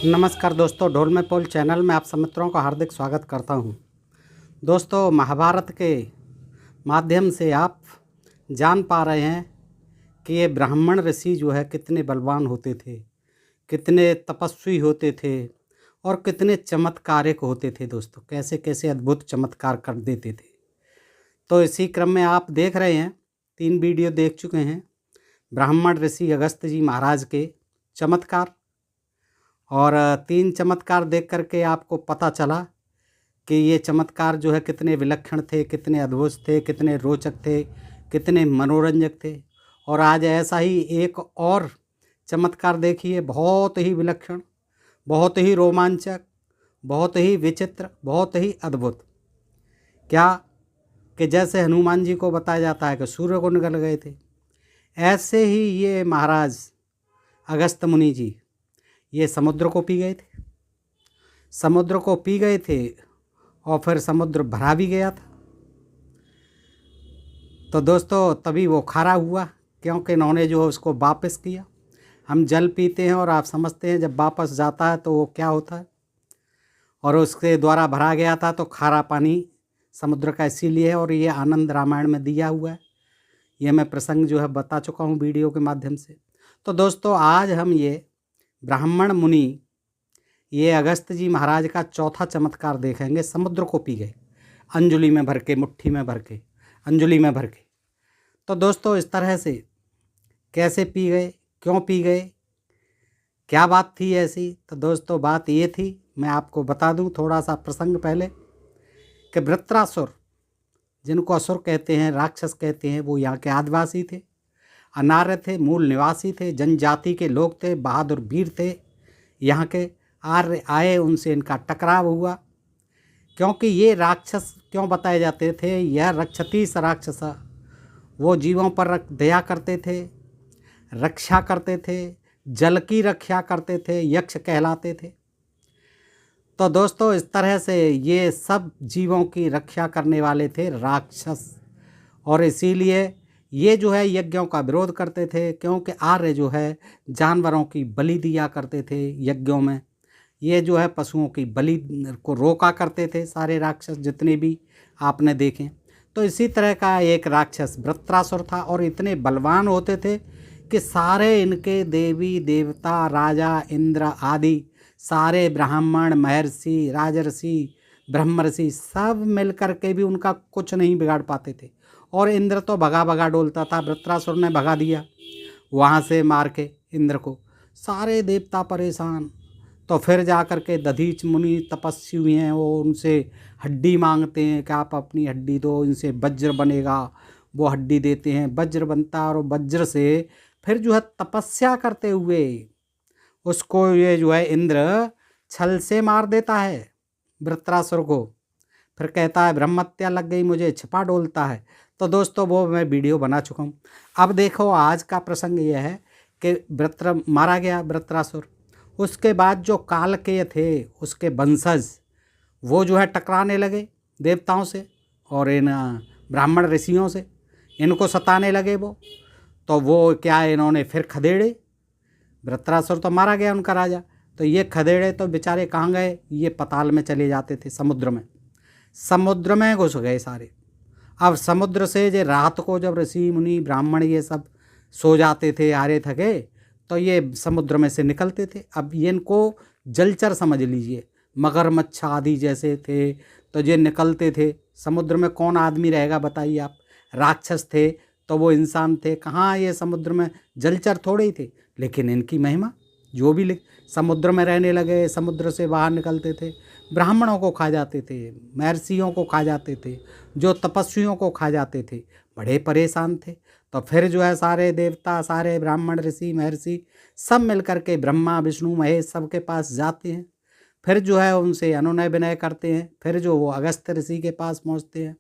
नमस्कार दोस्तों, ढोल में पोल चैनल में आप सब मित्रों का हार्दिक स्वागत करता हूं। दोस्तों, महाभारत के माध्यम से आप जान पा रहे हैं कि ये ब्राह्मण ऋषि जो है कितने बलवान होते थे, कितने तपस्वी होते थे और कितने चमत्कारिक होते थे। दोस्तों, कैसे कैसे अद्भुत चमत्कार कर देते थे। तो इसी क्रम में आप देख रहे हैं, 3 वीडियो देख चुके हैं ब्राह्मण ऋषि अगस्त्य जी महाराज के चमत्कार। और 3 चमत्कार देख करके आपको पता चला कि ये चमत्कार जो है कितने विलक्षण थे, कितने अद्भुत थे, कितने रोचक थे, कितने मनोरंजक थे। और आज ऐसा ही एक और चमत्कार देखिए, बहुत ही विलक्षण, बहुत ही रोमांचक, बहुत ही विचित्र, बहुत ही अद्भुत। क्या कि जैसे हनुमान जी को बताया जाता है कि सूर्य को निकल गए थे, ऐसे ही ये महाराज अगस्त्य मुनि जी ये समुद्र को पी गए थे। समुद्र को पी गए थे और फिर समुद्र भरा भी गया था। तो दोस्तों, तभी वो खारा हुआ, क्योंकि इन्होंने जो है उसको वापस किया। हम जल पीते हैं और आप समझते हैं जब वापस जाता है तो वो क्या होता है, और उसके द्वारा भरा गया था तो खारा पानी समुद्र का इसीलिए है। और ये आनंद रामायण में दिया हुआ है। ये मैं प्रसंग जो है बता चुका हूँ वीडियो के माध्यम से। तो दोस्तों, आज हम ये ब्राह्मण मुनि ये अगस्त्य जी महाराज का चौथा चमत्कार देखेंगे। समुद्र को पी गए, अंजलि में भर के, मुट्ठी में भर के, अंजलि में भर के। तो दोस्तों, इस तरह से कैसे पी गए, क्यों पी गए, क्या बात थी ऐसी। तो दोस्तों, बात ये थी, मैं आपको बता दूं थोड़ा सा प्रसंग पहले, कि वृत्रासुर, जिनको असुर कहते हैं, राक्षस कहते हैं, वो यहाँ के आदिवासी थे, अनार्य थे, मूल निवासी थे, जनजाति के लोग थे, बहादुर वीर थे। यहाँ के आर्य आए, उनसे इनका टकराव हुआ। क्योंकि ये राक्षस क्यों बताए जाते थे, यह रक्षती स राक्षस, वो जीवों पर दया करते थे, रक्षा करते थे, जल की रक्षा करते थे, यक्ष कहलाते थे। तो दोस्तों, इस तरह से ये सब जीवों की रक्षा करने वाले थे राक्षस। और इसीलिए ये जो है यज्ञों का विरोध करते थे, क्योंकि आर्य जो है जानवरों की बलि दिया करते थे यज्ञों में। ये जो है पशुओं की बलि को रोका करते थे सारे राक्षस, जितने भी आपने देखे। तो इसी तरह का एक राक्षस वृत्रासुर था, और इतने बलवान होते थे कि सारे इनके देवी देवता, राजा इंद्र आदि सारे ब्राह्मण, महर्षि, राजर्षि, ब्रह्मर्षि सब मिल कर के भी उनका कुछ नहीं बिगाड़ पाते थे। और इंद्र तो भगा भगा डोलता था, वृत्रासुर ने भगा दिया वहाँ से मार के इंद्र को, सारे देवता परेशान। तो फिर जा कर के दधीच मुनि तपस्वी हुए हैं, वो उनसे हड्डी मांगते हैं कि आप अपनी हड्डी दो, इनसे वज्र बनेगा। वो हड्डी देते हैं, वज्र बनता है, और वज्र से फिर जो है तपस्या करते हुए उसको ये जो है इंद्र छल से मार देता है वृत्रासुर को। फिर कहता है ब्रह्महत्या लग गई मुझे, छिपा डोलता है। तो दोस्तों, वो मैं वीडियो बना चुका हूँ। अब देखो, आज का प्रसंग ये है कि मारा गया वृत्रासुर। उसके बाद जो कालकेय थे, उसके वंशज, वो जो है टकराने लगे देवताओं से और इन ब्राह्मण ऋषियों से, इनको सताने लगे वो। तो वो क्या, इन्होंने फिर खदेड़े। वृत्रासुर तो मारा गया उनका राजा, तो ये खदेड़े तो बेचारे कहाँ गए, ये पताल में चले जाते थे, समुद्र में घुस गए सारे। अब समुद्र से जे रात को जब ऋषि मुनि ब्राह्मण ये सब सो जाते थे हारे थके, तो ये समुद्र में से निकलते थे। अब ये इनको जलचर समझ लीजिए, मगरमच्छ आदि जैसे थे। तो ये निकलते थे समुद्र में, कौन आदमी रहेगा बताइए आप। राक्षस थे तो वो इंसान थे, कहाँ ये समुद्र में जलचर थोड़े ही थे। लेकिन इनकी महिमा, जो भी समुद्र में रहने लगे, समुद्र से बाहर निकलते थे, ब्राह्मणों को खा जाते थे, महर्षियों को खा जाते थे, जो तपस्वियों को खा जाते थे, बड़े परेशान थे। तो फिर जो है सारे देवता, सारे ब्राह्मण, ऋषि, महर्षि सब मिलकर के ब्रह्मा, विष्णु, महेश सबके पास जाते हैं। फिर जो है उनसे अनुनय विनय करते हैं। फिर जो वो अगस्त्य ऋषि के पास पहुँचते हैं।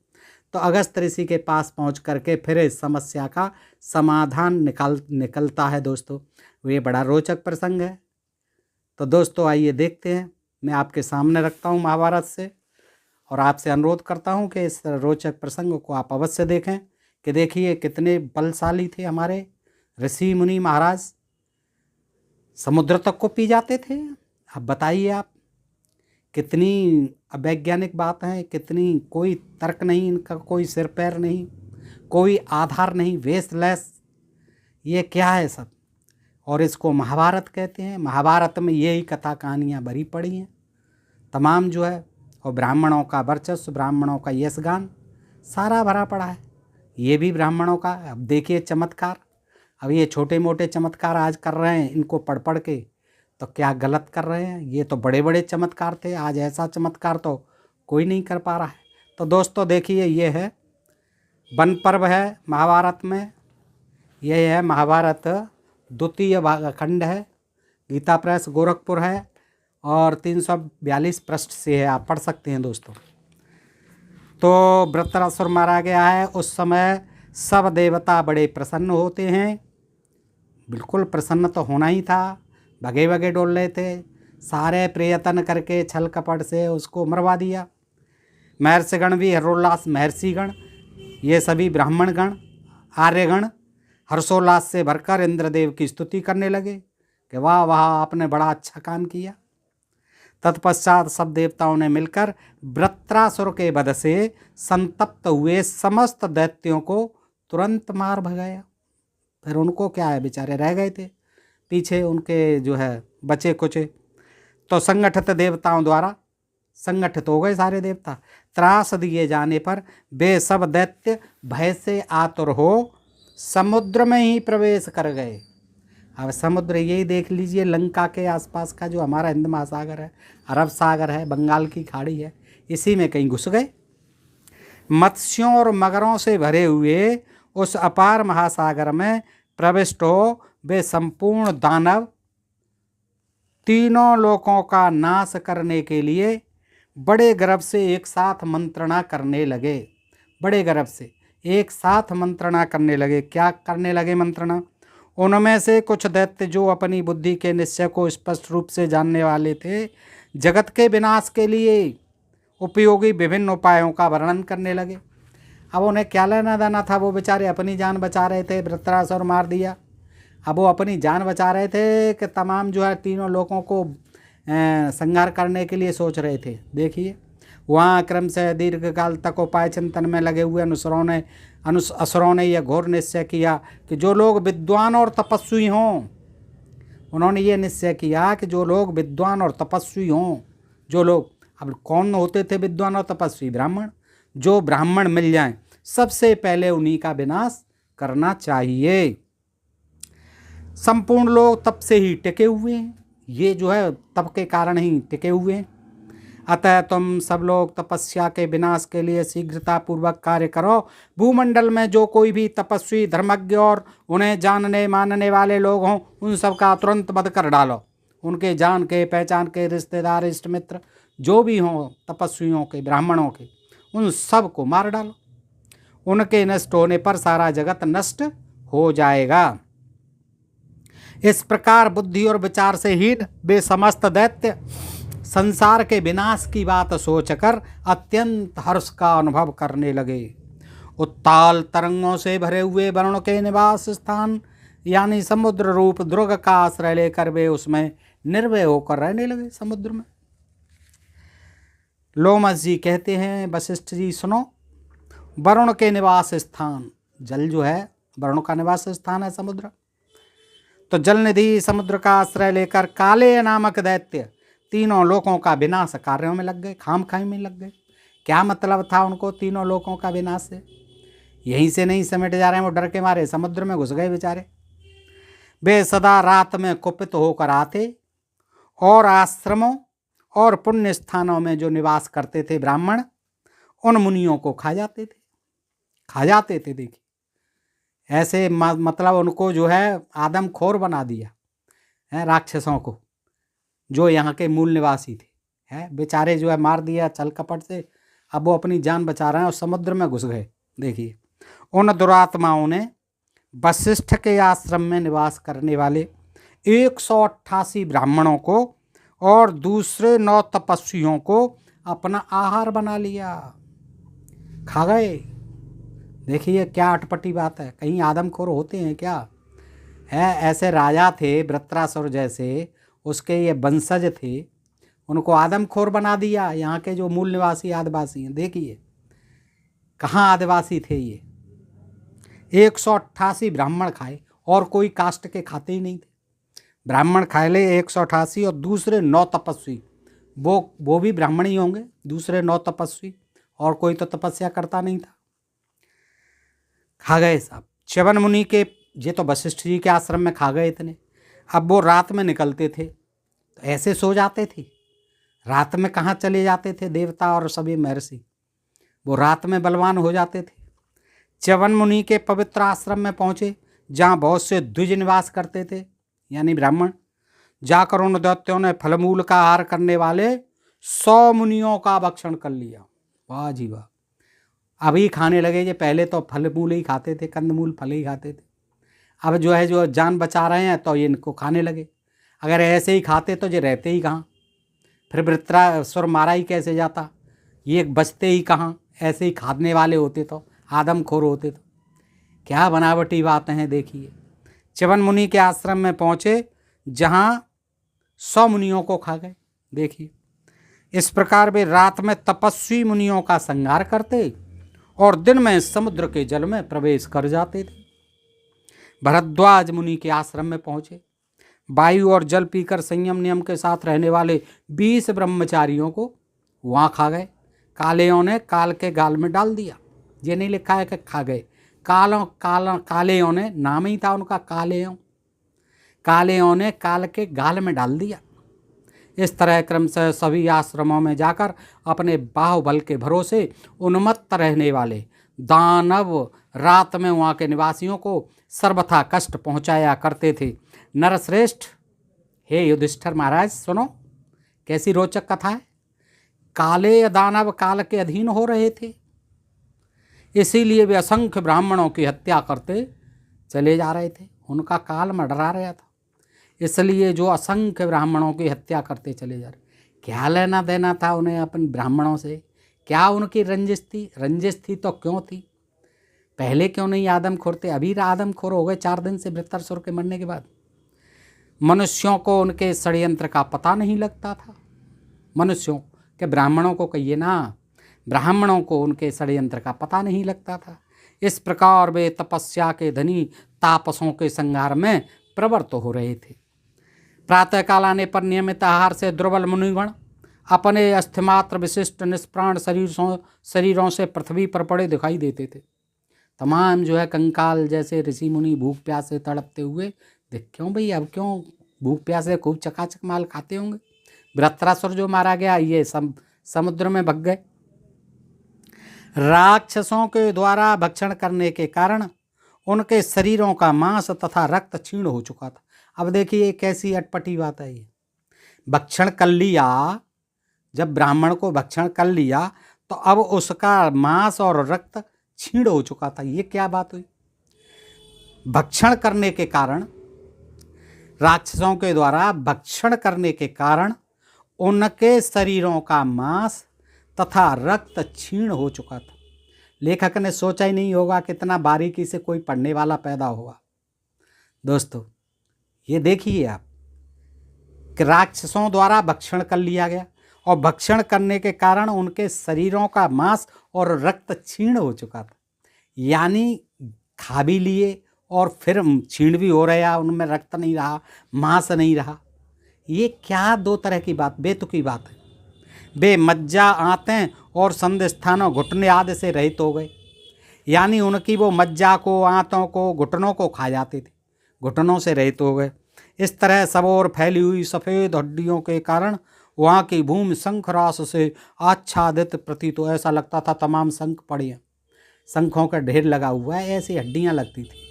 तो अगस्त्य ऋषि के पास पहुँच करके फिर इस समस्या का समाधान निकलता है। दोस्तों, ये बड़ा रोचक प्रसंग है। तो दोस्तों, आइए देखते हैं। मैं आपके सामने रखता हूँ महाभारत से, और आपसे अनुरोध करता हूँ कि इस रोचक प्रसंग को आप अवश्य देखें, कि देखिए कितने बलशाली थे हमारे ऋषि मुनि महाराज। समुद्र तक को पी जाते थे अब बताइए आप, कितनी अवैज्ञानिक बात है, कितनी कोई तर्क नहीं इनका, कोई सिर पैर नहीं, कोई आधार नहीं, बेसलेस। ये क्या है सब? और इसको महाभारत कहते हैं। महाभारत में यही कथा कहानियाँ भरी पड़ी हैं तमाम जो है, और ब्राह्मणों का वर्चस्व, ब्राह्मणों का यशगान सारा भरा पड़ा है। ये भी ब्राह्मणों का। अब देखिए चमत्कार, अब ये छोटे मोटे चमत्कार आज कर रहे हैं, इनको पढ़ पढ़ के तो क्या गलत कर रहे हैं। ये तो बड़े बड़े चमत्कार थे, आज ऐसा चमत्कार तो कोई नहीं कर पा रहा है। तो दोस्तों देखिए, ये है वन पर्व है महाभारत में। यह है महाभारत द्वितीय खंड है, गीता प्रेस गोरखपुर है, और 342 पृष्ठ से है, आप पढ़ सकते हैं दोस्तों। तो वृत्रासुर मारा गया है। उस समय सब देवता बड़े प्रसन्न होते हैं। बिल्कुल प्रसन्न तो होना ही था, भगे भगे डोल रहे थे, सारे प्रयत्न करके छल कपट से उसको मरवा दिया। महर्षिगण भी हर्षोल्लास, महर्षिगण ये सभी ब्राह्मणगण, आर्यगण हर्षोल्लास से भरकर इंद्रदेव की स्तुति करने लगे कि वाह वाह, आपने बड़ा अच्छा काम किया। तत्पश्चात सब देवताओं ने मिलकर वृत्रासुर के वध से संतप्त हुए समस्त दैत्यों को तुरंत मार भगाया। फिर उनको क्या है, बेचारे रह गए थे पीछे, उनके जो है बचे कुचे। तो संगठित देवताओं द्वारा संगठित हो गए सारे देवता। त्रास दिए जाने पर वे सब दैत्य भय से आतुर हो समुद्र में ही प्रवेश कर गए। अब समुद्र यही देख लीजिए, लंका के आसपास का जो हमारा हिंद महासागर है, अरब सागर है, बंगाल की खाड़ी है, इसी में कहीं घुस गए। मत्स्यों और मगरों से भरे हुए उस अपार महासागर में प्रविष्ट हो वे संपूर्ण दानव तीनों लोकों का नाश करने के लिए बड़े गर्व से एक साथ मंत्रणा करने लगे। बड़े गर्व से एक साथ मंत्रणा करने लगे। क्या करने लगे मंत्रणा? उनमें से कुछ दैत्य जो अपनी बुद्धि के निश्चय को स्पष्ट रूप से जानने वाले थे, जगत के विनाश के लिए उपयोगी विभिन्न उपायों का वर्णन करने लगे। अब उन्हें क्या लेना देना था, वो बेचारे अपनी जान बचा रहे थे, वृत्रासुर मार दिया। अब वो अपनी जान बचा रहे थे कि तमाम जो है तीनों लोगों को संहार करने के लिए सोच रहे थे। देखिए वहाँ क्रम से दीर्घकाल तक उपाय चिंतन में लगे हुए असुरों ने यह घोर निश्चय किया कि जो लोग विद्वान और तपस्वी हों, उन्होंने ये निश्चय किया कि जो लोग विद्वान और तपस्वी हों, जो लोग, अब कौन होते थे विद्वान और तपस्वी? ब्राह्मण। जो ब्राह्मण मिल जाएं, सबसे पहले उन्हीं का विनाश करना चाहिए। संपूर्ण लोग तप से ही टिके हुए हैं, ये जो है तप के कारण ही टिके हुए हैं। अतः तुम सब लोग तपस्या के विनाश के लिए शीघ्रतापूर्वक कार्य करो। भूमंडल में जो कोई भी तपस्वी, धर्मज्ञ और उन्हें जानने मानने वाले लोग हों, उन सब का तुरंत वध कर डालो। उनके जान के, पहचान के, रिश्तेदार, इष्ट मित्र जो भी हों तपस्वियों के, ब्राह्मणों के, उन सब को मार डालो। उनके नष्ट होने पर सारा जगत नष्ट हो जाएगा। इस प्रकार बुद्धि और विचार से हीन वे समस्त दैत्य संसार के विनाश की बात सोचकर अत्यंत हर्ष का अनुभव करने लगे। उत्ताल तरंगों से भरे हुए वरुण के निवास स्थान यानी समुद्र रूप दुर्ग का आश्रय लेकर वे उसमें निर्भय होकर रहने लगे। समुद्र में लोमस जी कहते हैं, वशिष्ठ जी सुनो, वरुण के निवास स्थान, जल जो है वरुण का निवास स्थान है समुद्र। तो जल निधि समुद्र का आश्रय लेकर काले नामक दैत्य तीनों लोकों का विनाश कार्यों में लग गए, खामखाई में लग गए। क्या मतलब था उनको तीनों लोकों का विनाश से? यहीं से नहीं समेट जा रहे हैं, वो डर के मारे समुद्र में घुस गए बेचारे। वे सदा रात में कुपित होकर आते और आश्रमों और पुण्य स्थानों में जो निवास करते थे ब्राह्मण, उन मुनियों को खा जाते थे। देखिए ऐसे मतलब उनको जो है आदमखोर बना दिया है, राक्षसों को जो यहाँ के मूल निवासी थे, हैं बेचारे जो है मार दिया छल कपट से। अब वो अपनी जान बचा रहे हैं और समुद्र में घुस गए। देखिए उन दुरात्माओं ने वशिष्ठ के आश्रम में निवास करने वाले 188 ब्राह्मणों को और दूसरे 9 तपस्वियों को अपना आहार बना लिया, खा गए। देखिए क्या अटपटी बात है, कहीं आदमखोर होते हैं क्या? है ऐसे राजा थे वृत्रासुर जैसे, उसके ये वंशज थे उनको आदमखोर बना दिया। यहाँ के जो मूल निवासी आदिवासी हैं, देखिए कहाँ आदिवासी थे ये। 188 ब्राह्मण खाए और कोई कास्ट के खाते ही नहीं थे। ब्राह्मण खाए ले 188 और दूसरे 9 तपस्वी, वो भी ब्राह्मण ही होंगे, दूसरे 9 तपस्वी, और कोई तो तपस्या करता नहीं था। खा गए साहब। च्यवन मुनि के, ये तो वशिष्ठ जी के आश्रम में खा गए इतने। अब वो रात में निकलते थे तो ऐसे सो जाते थे। रात में कहाँ चले जाते थे देवता और सभी महर्षि, वो रात में बलवान हो जाते थे। च्यवन मुनि के पवित्र आश्रम में पहुँचे जहाँ बहुत से द्विज निवास करते थे, यानी ब्राह्मण। जाकर उन दैत्यों ने फलमूल का आहार करने वाले 100 मुनियों का भक्षण कर लिया। वाह जी वाह। अभी खाने लगे, ये पहले तो फल मूल ही खाते थे, कंदमूल फल ही खाते थे। अब जो जान बचा रहे हैं तो ये इनको खाने लगे। अगर ऐसे ही खाते तो ये रहते ही कहाँ, फिर वृत्रासुर मारा ही कैसे जाता, ये बचते ही कहाँ। ऐसे ही खाने वाले होते तो, आदमखोर होते तो। क्या बनावटी बातें हैं देखिए। च्यवन मुनि के आश्रम में पहुँचे जहाँ 100 मुनियों को खा गए। देखिए इस प्रकार वे रात में तपस्वी मुनियों का संहार करते और दिन में समुद्र के जल में प्रवेश कर जाते थे। भरद्वाज मुनि के आश्रम में पहुँचे, वायु और जल पीकर संयम नियम के साथ रहने वाले 20 ब्रह्मचारियों को वहाँ खा गए। कालेयों ने काल के गाल में डाल दिया। ये नहीं लिखा है कि खा गए, कालेयों ने, नाम ही था उनका कालेयों ने काल के गाल में डाल दिया। इस तरह क्रम से सभी आश्रमों में जाकर अपने बाहुबल के भरोसे उन्मत्त रहने वाले दानव रात में वहाँ के निवासियों को सर्वथा कष्ट पहुँचाया करते थे। नरश्रेष्ठ, हे युधिष्ठिर महाराज सुनो, कैसी रोचक कथा है। काले दानव काल के अधीन हो रहे थे, इसीलिए वे असंख्य ब्राह्मणों की हत्या करते चले जा रहे थे। उनका काल मंडरा रहा था, इसलिए जो असंख्य ब्राह्मणों की हत्या करते चले जा रहे। क्या लेना देना था उन्हें अपन ब्राह्मणों से? क्या उनकी रंजिश थी? रंजिश थी तो क्यों थी? पहले क्यों नहीं आदमखोर थे? अभी आदमखोर हो गए 4 दिन से वृत्रासुर के मरने के बाद। मनुष्यों को उनके षड्यंत्र का पता नहीं लगता था। मनुष्यों के, ब्राह्मणों को कहिए ना, ब्राह्मणों को उनके षड्यंत्र का पता नहीं लगता था। इस प्रकार वे तपस्या के धनी तापसों के संहार में प्रवृत्त हो रहे थे। प्रातःकाल आने पर नियमित आहार से दुर्बल मुनिगण अपने अस्थिमात्र विशिष्ट निष्प्राण शरीरों से पृथ्वी पर पड़े दिखाई देते थे। तमाम कंकाल जैसे ऋषि मुनि भूख प्यास से तड़पते हुए क्यों भाई, अब क्यों भूख प्यास से खूब चकाचक माल खाते होंगे। वृत्रासुर जो मारा गया, ये समुद्र में भग गए। राक्षसों के द्वारा भक्षण करने के कारण उनके शरीरों का मांस तथा रक्त क्षीण हो चुका था। अब देखिए कैसी अटपटी बात है ये। भक्षण कर लिया, जब ब्राह्मण को भक्षण कर लिया तो अब उसका मांस और रक्त क्षीण हो चुका था। ये क्या बात हुई? भक्षण करने के कारण, राक्षसों के द्वारा भक्षण करने के कारण उनके शरीरों का मांस तथा रक्त क्षीण हो चुका था। लेखक ने सोचा ही नहीं होगा कितना बारीकी से कोई पढ़ने वाला पैदा हुआ। दोस्तों ये देखिए आप कि राक्षसों द्वारा भक्षण कर लिया गया और भक्षण करने के कारण उनके शरीरों का मांस और रक्त क्षीण हो चुका था। यानी खा भी लिए और फिर क्षीण भी हो रहा, उनमें रक्त नहीं रहा, मांस नहीं रहा। ये क्या दो तरह की बात, बेतुकी बात है। वे मज्जा, आंतें और संधिस्थानों, घुटने आदि से रहित हो गए। यानी उनकी वो मज्जा को, आंतों को, घुटनों को खा जाते थे, घुटनों से रहित हो गए। इस तरह सब ओर फैली हुई सफ़ेद हड्डियों के कारण वहाँ की भूमि शंखरास से आच्छादित प्रतीत हो। ऐसा लगता था तमाम शंख पड़े हैं, शंखों का ढेर लगा हुआ है, ऐसी हड्डियाँ लगती थी।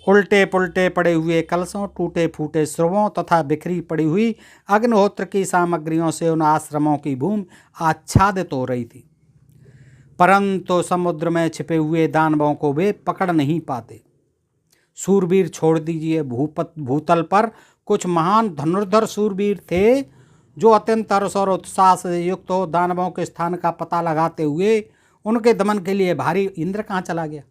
उल्टे पुल्टे पड़े हुए कलशों, टूटे फूटे स्रवों तथा बिखरी पड़ी हुई अग्निहोत्र की सामग्रियों से उन आश्रमों की भूमि आच्छादित हो रही थी। परंतु समुद्र में छिपे हुए दानवों को वे पकड़ नहीं पाते। सूरवीर छोड़ दीजिए, भूतल पर कुछ महान धनुर्धर सूरवीर थे जो अत्यंत हर्ष और उत्साह से युक्त हो दानवों के स्थान का पता लगाते हुए उनके दमन के लिए भारी। इंद्र कहाँ चला गया?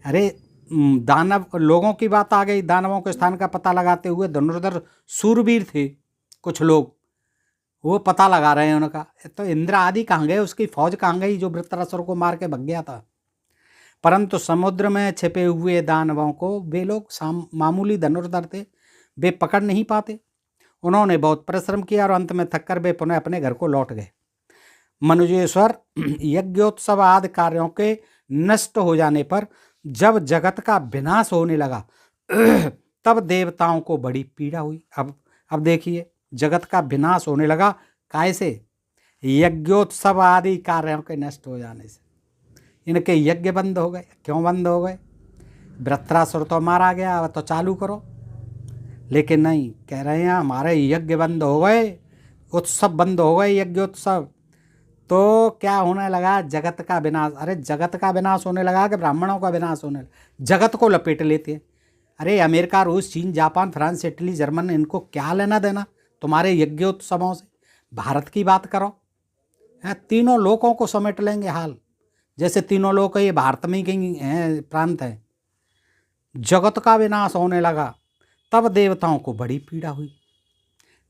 अरे दानव लोगों की बात आ गई। दानवों के स्थान का पता लगाते हुए धनुर्धर सूरवीर थे कुछ लोग, वो पता लगा रहे हैं उनका। तो इंद्र आदि कहाँ गए, उसकी फौज कहाँ गई जो वृत्रासुर को मार के भग गया था। परंतु समुद्र में छिपे हुए दानवों को वे लोग मामूली धनुर्धर थे, वे पकड़ नहीं पाते। उन्होंने बहुत परिश्रम किया और अंत में थककर वे पुनः अपने घर को लौट गए। मनुजेश्वर यज्ञोत्सव आदि कार्यों के नष्ट हो जाने पर जब जगत का विनाश होने लगा तब देवताओं को बड़ी पीड़ा हुई। अब देखिए, जगत का विनाश होने लगा कैसे? यज्ञोत्सव आदि कार्यों के नष्ट हो जाने से। इनके यज्ञ बंद हो गए। क्यों बंद हो गए? वृत्रासुर तो मारा गया, अब तो चालू करो। लेकिन नहीं, कह रहे हैं हमारे यज्ञ बंद हो गए, उत्सव बंद हो गए, यज्ञोत्सव। तो क्या होने लगा? जगत का विनाश। अरे जगत का विनाश होने लगा कि ब्राह्मणों का विनाश होने लगा? जगत को लपेट लेते हैं। अरे अमेरिका, रूस, चीन, जापान, फ्रांस, इटली, जर्मन, इनको क्या लेना देना तुम्हारे यज्ञोत्सवों से? भारत की बात करो, तीनों लोगों को समेट लेंगे हाल, जैसे तीनों लोग ये भारत में ही प्रांत है। जगत का विनाश होने लगा तब देवताओं को बड़ी पीड़ा हुई।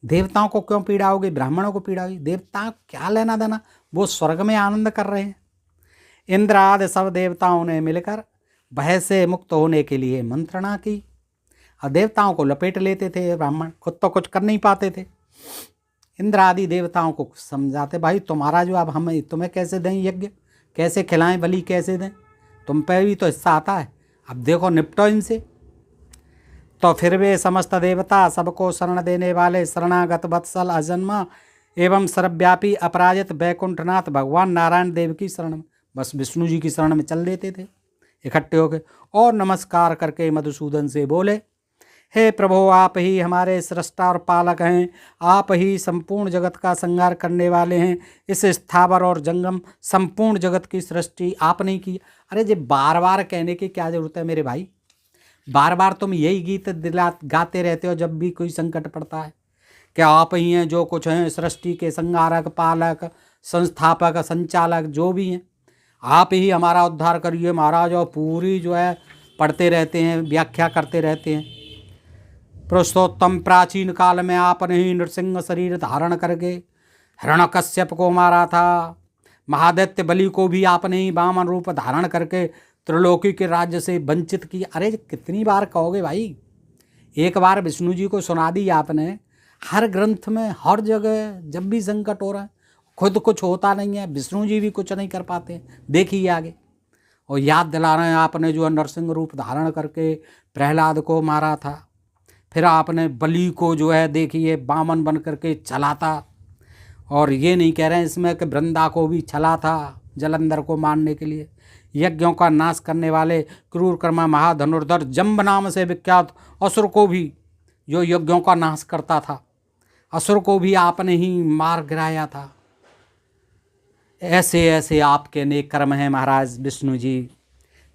देवताओं को क्यों पीड़ा होगी? ब्राह्मणों को पीड़ा हुई। देवताओं क्या लेना देना, वो स्वर्ग में आनंद कर रहे हैं। इंद्र आदि सब देवताओं ने मिलकर भय से मुक्त होने के लिए मंत्रणा की और देवताओं को लपेट लेते थे। ब्राह्मण खुद तो कुछ कर नहीं पाते थे। इंद्र आदि देवताओं को समझाते, भाई तुम्हारा जो अब हम तुम्हें कैसे दें यज्ञ, कैसे खिलाएं, बलि कैसे दें, तुम पे भी तो हिस्सा आता है, अब देखो निपटो इनसे। तो फिर वे समस्त देवता, सबको शरण देने वाले शरणागत वत्सल अजन्मा एवं सर्वव्यापी अपराजित वैकुंठनाथ भगवान नारायण देव की शरण में, बस विष्णु जी की शरण में चल देते थे इकट्ठे होकर, और नमस्कार करके मधुसूदन से बोले, हे प्रभु, आप ही हमारे सृष्टा और पालक हैं, आप ही संपूर्ण जगत का संहार करने वाले हैं। इस स्थावर और जंगम संपूर्ण जगत की सृष्टि आपने ही की। अरे जी बार बार कहने की क्या जरूरत है मेरे भाई? बार बार तुम यही गीत गाते रहते हो जब भी कोई संकट पड़ता है, कि आप ही हैं जो कुछ हैं, सृष्टि के संहारक, पालक, संस्थापक, संचालक, जो भी हैं, आप ही हमारा उद्धार करिए महाराज। और पूरी जो है पढ़ते रहते हैं, व्याख्या करते रहते हैं। पुरुषोत्तम प्राचीन काल में आपने ही नृसिंह शरीर धारण करके हिरण्यकश्यप को मारा था। महादैत्य बलि को भी आपने ही वामन रूप धारण करके त्रिलोकी के राज्य से वंचित किया। अरे कितनी बार कहोगे भाई? एक बार विष्णु जी को सुना दी आपने। हर ग्रंथ में, हर जगह जब भी संकट हो रहा है, खुद कुछ होता नहीं है, विष्णु जी भी कुछ नहीं कर पाते। देखिए आगे, और याद दिला रहे हैं आपने जो नरसिंह रूप धारण करके प्रहलाद को मारा था। फिर आपने बलि को जो है देखिए वामन बन करके चला था। और ये नहीं कह रहे हैं इसमें कि वृंदा को भी चला था जलंधर को मारने के लिए। यज्ञों का नाश करने वाले क्रूर कर्मा महाधनुर्धर जम्ब नाम से विख्यात असुर को भी, जो यज्ञों का नाश करता था, असुर को भी आपने ही मार गिराया था। ऐसे ऐसे आपके नेक कर्म हैं महाराज विष्णु जी,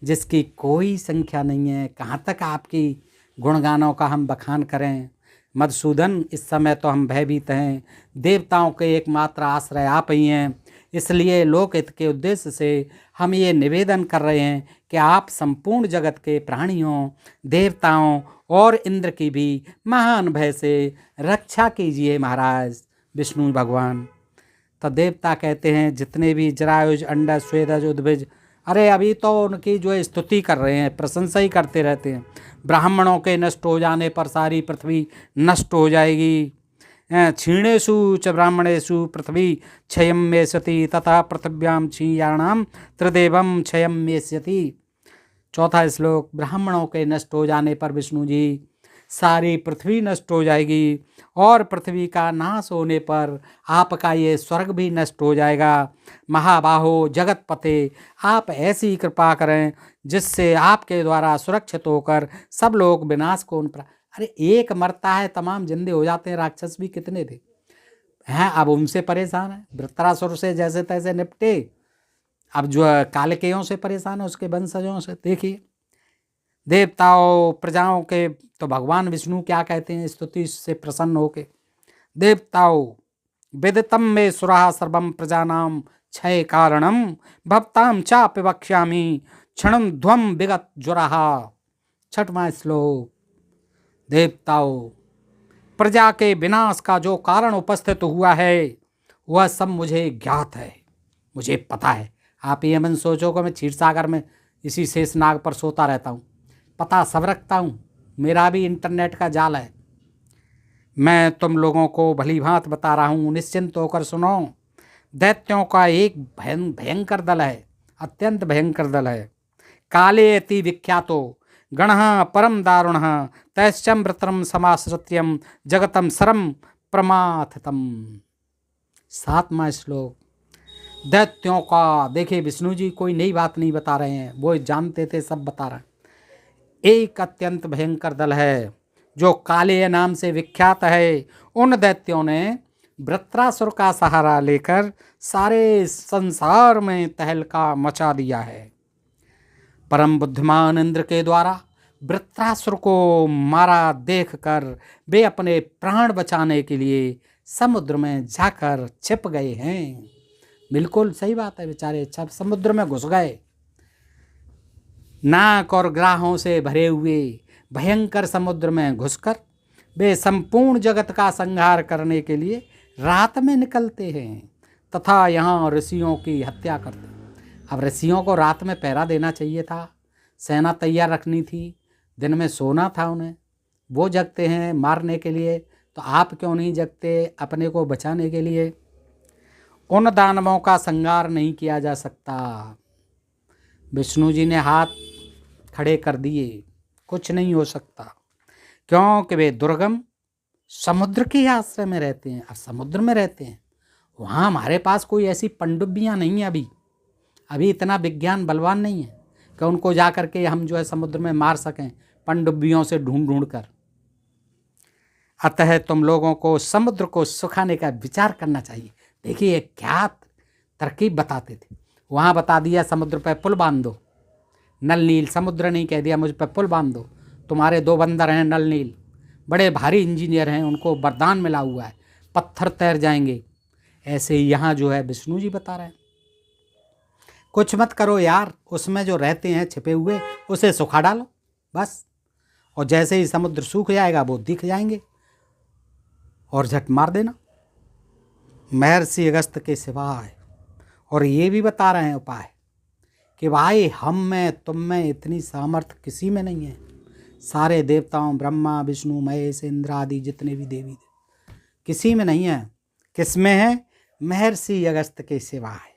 जिसकी कोई संख्या नहीं है। कहाँ तक आपकी गुणगानों का हम बखान करें। मधुसूदन, इस समय तो हम भयभीत हैं। देवताओं के एकमात्र आश्रय आप ही हैं, इसलिए लोकहित के उद्देश्य से हम ये निवेदन कर रहे हैं कि आप संपूर्ण जगत के प्राणियों, देवताओं और इंद्र की भी महान भय से रक्षा कीजिए महाराज विष्णु भगवान। तो देवता कहते हैं जितने भी जरायुज, अंडज, स्वेदज, उद्भिज, अरे अभी तो उनकी जो है स्तुति कर रहे हैं, प्रशंसा ही करते रहते हैं। ब्राह्मणों के नष्ट हो जाने पर सारी पृथ्वी नष्ट हो जाएगी। क्षीणेषु च ब्राह्मणेषु पृथ्वी क्षयं मेष्यति तथा पृथिव्यां क्षीयाणां त्रिदेवं क्षयं मेष्यति। चौथा श्लोक, ब्राह्मणों के नष्ट हो जाने पर विष्णु जी सारी पृथ्वी नष्ट हो जाएगी, और पृथ्वी का नाश होने पर आपका ये स्वर्ग भी नष्ट हो जाएगा। महाबाहो जगतपते, आप ऐसी कृपा करें जिससे आपके द्वारा सुरक्षित होकर सब लोग विनाश को अरे एक मरता है तमाम जिंदे हो जाते हैं। राक्षस भी कितने थे हैं, अब उनसे परेशान है। वृत्रासुर से जैसे तैसे निपटे, अब जो कालकेयों से परेशान है, उसके वंशजों से। देखिए देवताओं प्रजाओं के तो भगवान विष्णु क्या कहते हैं स्तुति से प्रसन्न होके, देवताओं विदितम मे सुराः सर्वं प्रजानां क्षय कारणम भवतां चापि वक्ष्यामि क्षणं ध्वं विगत ज्वरः। छठवां श्लोक। देवताओं, प्रजा के विनाश का जो कारण उपस्थित हुआ है वह सब मुझे ज्ञात है, मुझे पता है। आप ये मन सोचो कि मैं क्षीरसागर में इसी शेषनाग पर सोता रहता हूँ, पता सब रखता हूँ, मेरा भी इंटरनेट का जाल है। मैं तुम लोगों को भली भांति बता रहा हूँ, निश्चिंत होकर सुनो। दैत्यों का एक भयंकर दल है, अत्यंत भयंकर दल है। काले अति विख्यातो गणः परम दारुणः तैश्चम्रत्रम समाश्रित्यम जगतम सरम प्रमाथतम। 7वां श्लोक। दैत्यों का, देखिए विष्णु जी कोई नई बात नहीं बता रहे हैं, वो जानते थे, सब बता रहे हैं। एक अत्यंत भयंकर दल है जो काले नाम से विख्यात है। उन दैत्यों ने वृत्रासुर का सहारा लेकर सारे संसार में तहलका मचा दिया है। परम बुद्धिमान इंद्र के द्वारा वृत्रासुर को मारा देखकर वे अपने प्राण बचाने के लिए समुद्र में जाकर छिप गए हैं। बिल्कुल सही बात है, बेचारे सब समुद्र में घुस गए। नाक और ग्राहों से भरे हुए भयंकर समुद्र में घुसकर वे संपूर्ण जगत का संहार करने के लिए रात में निकलते हैं तथा यहाँ ऋषियों की हत्या करते हैं। अब ऋषियों को रात में पहरा देना चाहिए था, सेना तैयार रखनी थी, दिन में सोना था उन्हें। वो जगते हैं मारने के लिए, तो आप क्यों नहीं जगते अपने को बचाने के लिए? उन दानवों का संहार नहीं किया जा सकता। विष्णु जी ने हाथ खड़े कर दिए, कुछ नहीं हो सकता, क्योंकि वे दुर्गम समुद्र के आश्रय में रहते हैं। अब समुद्र में रहते हैं, वहाँ हमारे पास कोई ऐसी पनडुब्बियाँ नहीं है। अभी इतना विज्ञान बलवान नहीं है कि उनको जा कर के हम जो है समुद्र में मार सकें पनडुब्बियों से ढूंढ कर। अतः तुम लोगों को समुद्र को सुखाने का विचार करना चाहिए। देखिए क्या तरकीब बताते थे, वहाँ बता दिया समुद्र पर पुल बांध दो। नल नील, समुद्र नहीं कह दिया मुझ पर पुल बांध दो। तुम्हारे 2 बंदर हैं नल नील, बड़े भारी इंजीनियर हैं, उनको वरदान मिला हुआ है, पत्थर तैर जाएंगे। ऐसे यहाँ जो है विष्णु जी बता रहे हैं, कुछ मत करो यार, उसमें जो रहते हैं छिपे हुए उसे सुखा डालो बस, और जैसे ही समुद्र सूख जाएगा वो दिख जाएंगे और झट मार देना। महर्षि अगस्त के सिवाय। और ये भी बता रहे हैं उपाय कि भाई हम में तुम में इतनी सामर्थ्य किसी में नहीं है। सारे देवताओं ब्रह्मा विष्णु महेश इंद्र आदि जितने भी देवी किसी में नहीं है। किस में है? महर्षि अगस्त के सिवाय।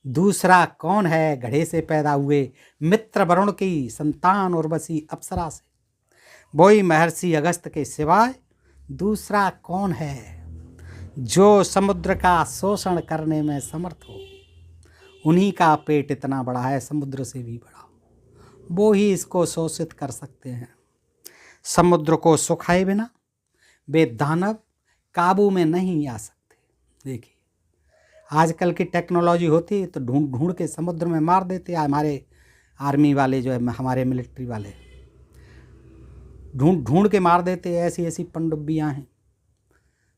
दूसरा कौन है? घड़े से पैदा हुए मित्र वरुण की संतान उर्वशी अप्सरा से, वही महर्षि अगस्त के सिवाय दूसरा कौन है जो समुद्र का शोषण करने में समर्थ हो? उन्हीं का पेट इतना बड़ा है, समुद्र से भी बड़ा, वो ही इसको शोषित कर सकते हैं। समुद्र को सुखाए बिना वे दानव काबू में नहीं आ सकते। देखिए आजकल की टेक्नोलॉजी होती तो ढूंढ ढूंढ के समुद्र में मार देते। हमारे आर्मी वाले जो है, हमारे मिलिट्री वाले ढूंढ ढूंढ के मार देते। ऐसी ऐसी पनडुब्बियाँ हैं,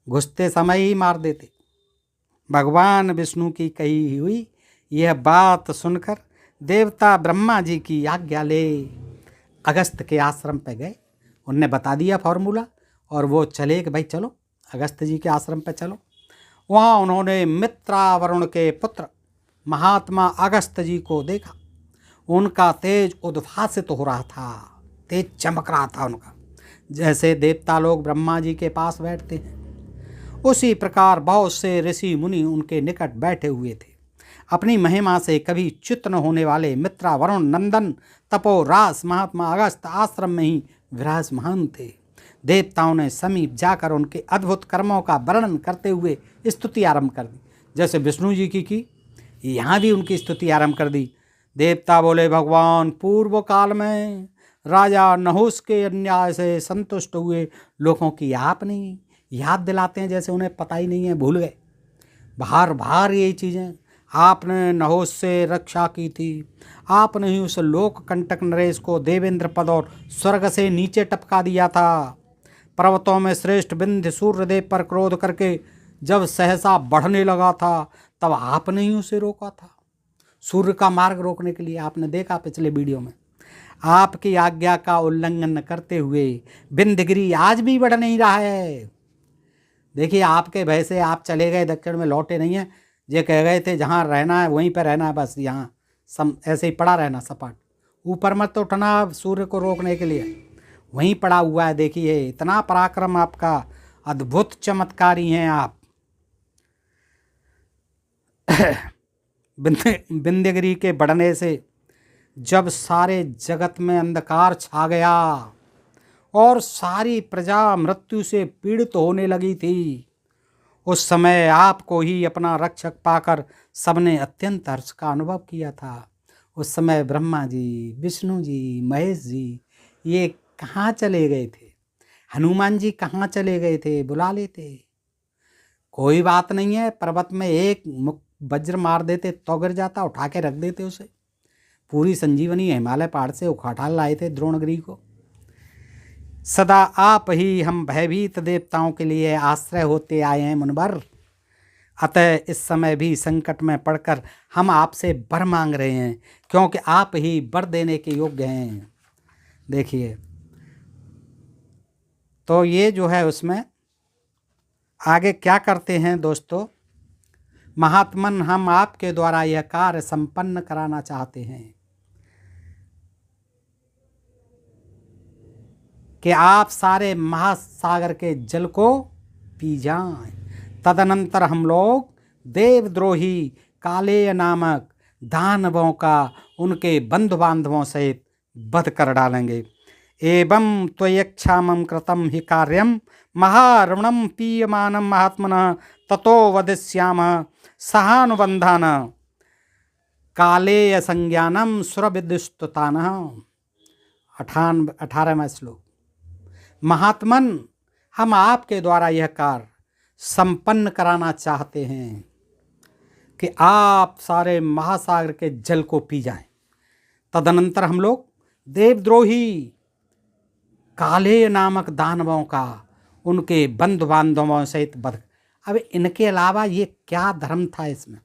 घुसते समय ही मार देते। भगवान विष्णु की कही हुई यह बात सुनकर देवता ब्रह्मा जी की आज्ञा ले अगस्त के आश्रम पे गए। उनने बता दिया फॉर्मूला और वो चले कि भाई चलो अगस्त जी के आश्रम पे चलो। वहाँ उन्होंने मित्रावरुण के पुत्र महात्मा अगस्त जी को देखा। उनका तेज उद्भासित हो रहा था, तेज चमक रहा था उनका, जैसे देवता लोग ब्रह्मा जी के पास बैठते हैं उसी प्रकार बहुत से ऋषि मुनि उनके निकट बैठे हुए थे। अपनी महिमा से कभी च्युत न होने वाले मित्रा वरुण नंदन तपोरास महात्मा अगस्त आश्रम में ही विराजमान थे। देवताओं ने समीप जाकर उनके अद्भुत कर्मों का वर्णन करते हुए स्तुति आरंभ कर दी। जैसे विष्णु जी की यहाँ भी उनकी स्तुति आरंभ कर दी। देवता बोले, भगवान पूर्व काल में राजा नहुस के अन्याय से संतुष्ट हुए लोगों की आपने याद दिलाते हैं, जैसे उन्हें पता ही नहीं है, भूल गए। बार बार यही चीज़ें, आपने नहुस से रक्षा की थी, आपने ही उस लोक कंटक नरेश को देवेंद्र पद और स्वर्ग से नीचे टपका दिया था। पर्वतों में श्रेष्ठ विंध्य सूर्यदेव पर क्रोध करके जब सहसा बढ़ने लगा था तब आपने ही उसे रोका था। सूर्य का मार्ग रोकने के लिए आपने देखा पिछले वीडियो में। आपकी आज्ञा का उल्लंघन करते हुए विंध्यगिरि आज भी बढ़ नहीं रहा है। देखिए, आपके भय से आप चले गए, दक्षिण में लौटे नहीं हैं। ये कह गए थे जहाँ रहना है वहीं पर रहना है, बस यहाँ ऐसे ही पड़ा रहना सपाट, ऊपर मत उठना सूर्य को रोकने के लिए, वहीं पड़ा हुआ है। देखिए, इतना पराक्रम आपका, अद्भुत चमत्कारी हैं आप। विंध्यगिरि के बढ़ने से जब सारे जगत में अंधकार छा गया और सारी प्रजा मृत्यु से पीड़ित होने लगी थी, उस समय आपको ही अपना रक्षक पाकर सबने अत्यंत हर्ष का अनुभव किया था। उस समय ब्रह्मा जी, विष्णु जी, महेश जी ये कहाँ चले गए थे? हनुमान जी कहाँ चले गए थे? बुला लेते। कोई बात नहीं है, पर्वत में एक वज्र मार देते तो गिर जाता, उठा के रख देते उसे। पूरी संजीवनी हिमालय पहाड़ से उखाड़ लाए थे द्रोणगिरि को। सदा आप ही हम भयभीत देवताओं के लिए आश्रय होते आए हैं मुनिवर। अतः इस समय भी संकट में पड़कर हम आपसे वर मांग रहे हैं, क्योंकि आप ही वर देने के योग्य हैं। देखिए, तो ये जो है उसमें आगे क्या करते हैं दोस्तों, महात्मन हम आपके द्वारा यह कार्य संपन्न कराना चाहते हैं कि आप सारे महासागर के जल को पी जाएं। तदनंतर हम लोग देवद्रोही कालेय नामक दानवों का उनके बंधु बांधवों सहित वध कर डालेंगे। एवं त्वयक्षामं कृतं हि कार्यं महारुणं पीयमानं महात्मनः ततो वदिष्यामः सहानुबंधान कालेय संज्ञानम सुरविदुस्तुतानः। 18वां श्लोक। महात्मन हम आपके द्वारा यह कार्य संपन्न कराना चाहते हैं कि आप सारे महासागर के जल को पी जाएं। तदनंतर हम लोग देवद्रोही कालेय नामक दानवों का उनके बंधु बांधवों सहित वध। अब इनके अलावा ये क्या धर्म था इसमें?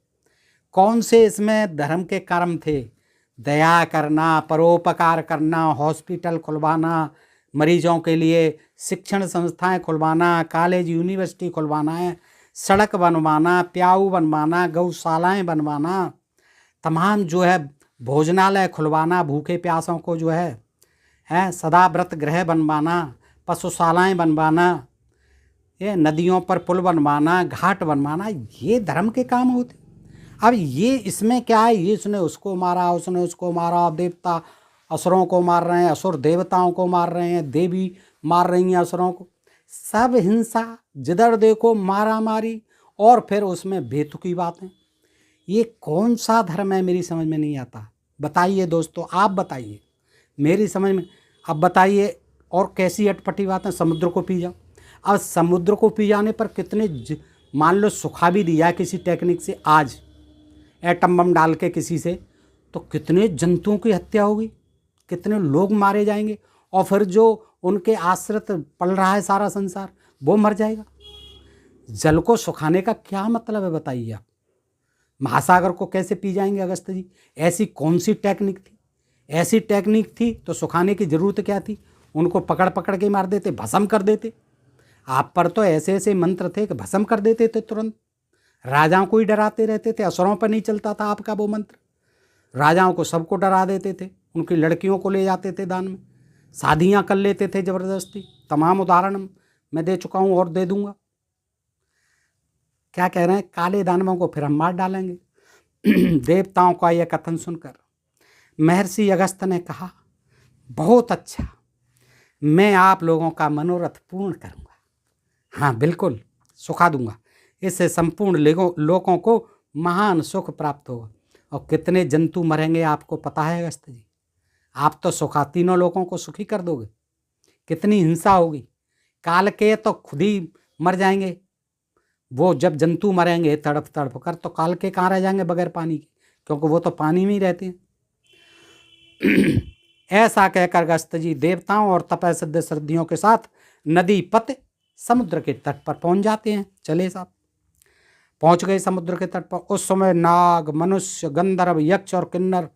कौन से इसमें धर्म के कर्म थे? दया करना, परोपकार करना, हॉस्पिटल खुलवाना, मरीजों के लिए शिक्षण संस्थाएं खुलवाना, कॉलेज यूनिवर्सिटी खुलवाना है, सड़क बनवाना, प्याऊ बनवाना, गौशालाएं बनवाना, तमाम जो है भोजनालय खुलवाना, भूखे प्यासों को जो है सदा व्रत गृह बनवाना, पशुशालाएं बनवाना, ये नदियों पर पुल बनवाना, घाट बनवाना, ये धर्म के काम होते। अब ये इसमें क्या है? ये उसने उसको मारा, उसने उसको मारा, देवता असुरों को मार रहे हैं, असुर देवताओं को मार रहे हैं, देवी मार रही हैं असुरों को। सब हिंसा, जिधर देखो मारा मारी, और फिर उसमें बेतुकी बातें। ये कौन सा धर्म है? मेरी समझ में नहीं आता। बताइए दोस्तों, आप बताइए, मेरी समझ में। अब बताइए और कैसी अटपटी बातें। समुद्र को पी जाओ। अब समुद्र को पी जाने पर कितने मान लो सुखा भी दिया किसी टेक्निक से, आज एटम बम डाल के किसी से, तो कितने जंतुओं की हत्या होगी, कितने लोग मारे जाएंगे, और फिर जो उनके आश्रित पल रहा है सारा संसार, वो मर जाएगा। जल को सुखाने का क्या मतलब है बताइए आप? महासागर को कैसे पी जाएंगे अगस्त जी? ऐसी कौन सी टेक्निक थी? ऐसी टेक्निक थी तो सुखाने की ज़रूरत क्या थी? उनको पकड़ पकड़ के मार देते, भस्म कर देते। आप पर तो ऐसे ऐसे मंत्र थे कि भस्म कर देते थे तुरंत। राजाओं को ही डराते रहते थे, असुरों पर नहीं चलता था आपका वो मंत्र। राजाओं को सबको डरा देते थे, उनकी लड़कियों को ले जाते थे दान में, शादियाँ कर लेते थे ज़बरदस्ती। तमाम उदाहरण मैं दे चुका हूँ और दे दूँगा। क्या कह रहे हैं? काले दानवों को फिर हम मार डालेंगे। देवताओं का यह कथन सुनकर महर्षि अगस्त्य ने कहा, बहुत अच्छा, मैं आप लोगों का मनोरथ पूर्ण करूँगा। हाँ बिल्कुल, सुखा दूंगा। इससे संपूर्ण लोगों को महान सुख प्राप्त होगा। और कितने जंतु मरेंगे आपको पता है अगस्त्य जी? आप तो सुखा, तीनों लोगों को सुखी कर दोगे। कितनी हिंसा होगी। काल के तो खुद ही मर जाएंगे। वो जब जंतु मरेंगे तड़प तड़प कर, तो काल के कहाँ रह जाएंगे बगैर पानी के, क्योंकि वो तो पानी में ही रहते हैं। ऐसा कहकर अगस्त्य जी देवताओं और तपस्या सिद्धियों के साथ नदी पत समुद्र के तट पर पहुंच जाते हैं। चले साहब, पहुंच गए समुद्र के तट पर। उस समय नाग, मनुष्य, गंधर्व, यक्ष और किन्नर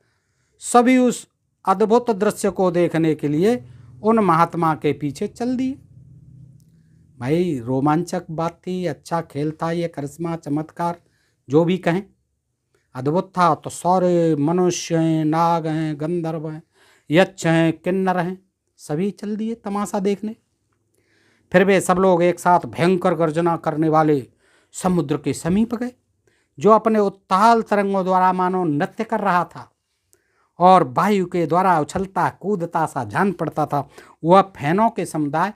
सभी उस अद्भुत दृश्य को देखने के लिए उन महात्मा के पीछे चल दिए। भाई रोमांचक बात थी, अच्छा खेल था, ये करिश्मा चमत्कार जो भी कहें, अद्भुत था। तो सारे मनुष्य हैं, नाग हैं, गंधर्व हैं, यक्ष हैं, किन्नर हैं, सभी चल दिए तमाशा देखने। फिर वे सब लोग एक साथ भयंकर गर्जना करने वाले समुद्र के समीप गए, जो अपने उत्ताल तरंगों द्वारा मानो नृत्य कर रहा था और वायु के द्वारा उछलता कूदता सा जान पड़ता था। वह फैनों के समुदाय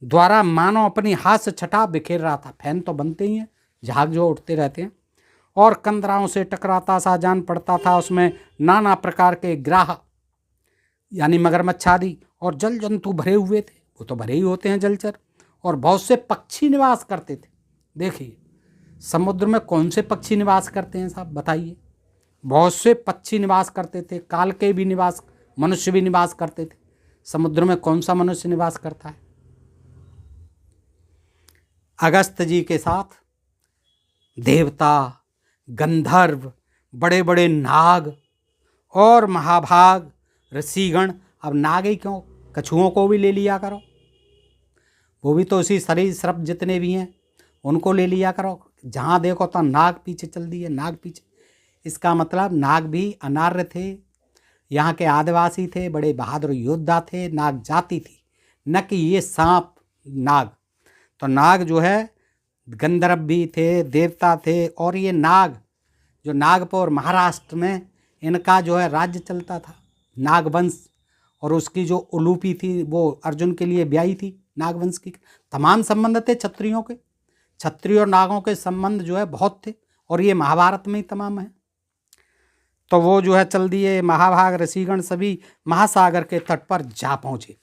द्वारा मानो अपनी हास्य छटा बिखेर रहा था। फैन तो बनते ही हैं, झाग जो उठते रहते हैं, और कंदराओं से टकराता सा जान पड़ता था। उसमें नाना प्रकार के ग्राह यानी मगरमच्छ आदि और जल जंतु भरे हुए थे, वो तो भरे ही होते हैं जलचर, और बहुत से पक्षी निवास करते थे। देखिए समुद्र में कौन से पक्षी निवास करते हैं साहब, बताइए। बहुत से पक्षी निवास करते थे, काल के भी निवास, मनुष्य भी निवास करते थे। समुद्र में कौन सा मनुष्य निवास करता है? अगस्त जी के साथ देवता, गंधर्व, बड़े बड़े नाग और महाभाग ऋषिगण। अब नाग ही क्यों, कछुओं को भी ले लिया करो, वो भी तो उसी सरीसृप जितने भी हैं उनको ले लिया करो। जहाँ देखो तो नाग पीछे चल दिए, नाग पीछे। इसका मतलब नाग भी अनार्य थे, यहाँ के आदिवासी थे, बड़े बहादुर योद्धा थे, नाग जाति थी, न कि ये सांप नाग। तो नाग जो है गंधर्व भी थे, देवता थे, और ये नाग जो नागपुर महाराष्ट्र में इनका जो है राज्य चलता था, नागवंश। और उसकी जो उलूपी थी वो अर्जुन के लिए ब्याही थी, नागवंश की। तमाम संबंध थे क्षत्रियों के, क्षत्रिय और नागों के संबंध जो है बहुत थे, और ये महाभारत में ही तमाम है। तो वो जो है चल दिए, महाभाग ऋषिगण सभी महासागर के तट पर जा पहुँचे।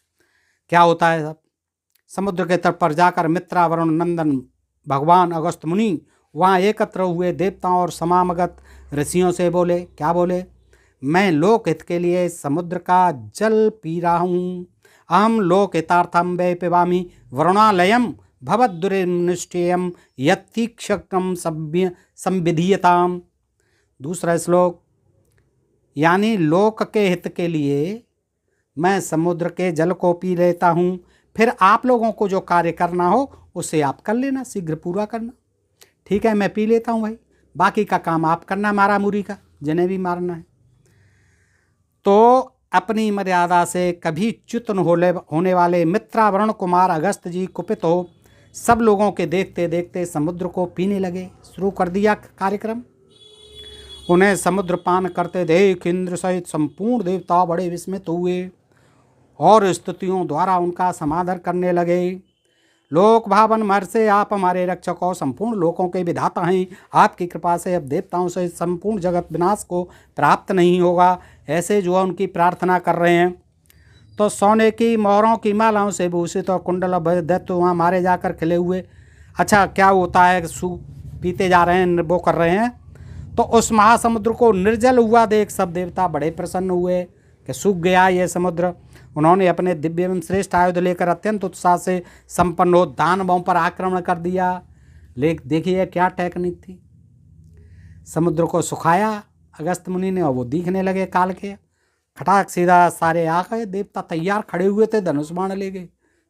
क्या होता है सब, समुद्र के तट पर जाकर मित्रा वरुण नंदन भगवान अगस्त मुनि वहाँ एकत्र हुए देवताओं और समागत ऋषियों से बोले। क्या बोले? मैं लोकहित के लिए समुद्र का जल पी रहा हूँ। अहम लोकहितार्थम वै पिबामि वरुणालयम भवद्दुर्निष्ठेयम यत्तीक्षकम संविधीयताम। दूसरा श्लोक, यानी लोक के हित के लिए मैं समुद्र के जल को पी लेता हूँ, फिर आप लोगों को जो कार्य करना हो उसे आप कर लेना, शीघ्र पूरा करना। ठीक है, मैं पी लेता हूँ भाई, बाकी का काम आप करना, मारा मुरी का, जिन्हें भी मारना है। तो अपनी मर्यादा से कभी च्युत होने वाले मित्रावरुण कुमार अगस्त जी कुपित हो सब लोगों के देखते देखते समुद्र को पीने लगे। शुरू कर दिया कार्यक्रम। उन्हें समुद्र पान करते देख इंद्र सहित संपूर्ण देवता बड़े विस्मित हुए और स्तुतियों द्वारा उनका समादर करने लगे। लोक भावन मर से आप हमारे रक्षक और संपूर्ण लोकों के विधाता हैं। आपकी कृपा से अब देवताओं से संपूर्ण जगत विनाश को प्राप्त नहीं होगा, ऐसे जो उनकी प्रार्थना कर रहे हैं। तो सोने की मोहरों की मालाओं से भूषित और कुंडल दैत्य वहाँ मारे जाकर खिले हुए। अच्छा क्या होता है, पीते जा रहे हैं, वो कर रहे हैं। तो उस महासमुद्र को निर्जल हुआ देख सब देवता बड़े प्रसन्न हुए कि सूख गया ये समुद्र। उन्होंने अपने दिव्य एवं श्रेष्ठ आयुध लेकर अत्यंत उत्साह से संपन्न हो दानवों पर आक्रमण कर दिया। देखिए क्या टेक्निक थी। समुद्र को सुखाया अगस्त मुनि ने और वो दिखने लगे काल के। खटाक सीधा सारे आ गए, देवता तैयार खड़े हुए थे, धनुष बाण ले गए,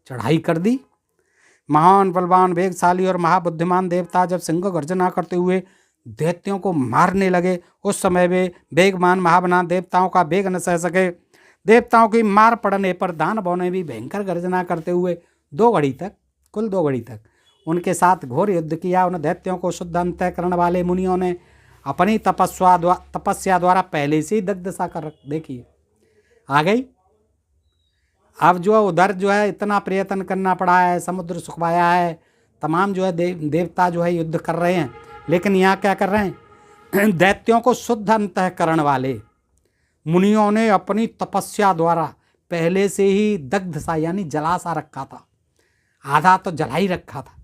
चढ़ाई कर दी। महान बलवान वेगशाली और महाबुद्धिमान देवता जब सिंह गर्जना करते हुए दैत्यों को मारने लगे, उस समय वे वेगवान महाबना देवताओं का वेग न सह सके। देवताओं की मार पड़ने पर दानवों ने भी भयंकर गर्जना करते हुए 2 घड़ी तक, कुल 2 घड़ी तक उनके साथ घोर युद्ध किया। उन दैत्यों को शुद्ध अंतःकरण वाले मुनियों ने अपनी तपस्या द्वारा पहले से ही दग्धसा कर देखिए आ गई। अब जो उधर जो है इतना प्रयत्न करना पड़ा है, समुद्र सुखवाया है, तमाम जो है देवता जो है युद्ध कर रहे हैं, लेकिन यहाँ क्या कर रहे हैं? दैत्यों को शुद्ध अंतःकरण वाले मुनियों ने अपनी तपस्या द्वारा पहले से ही दग्धसा यानी जला सा रखा था। आधा तो जला ही रखा था,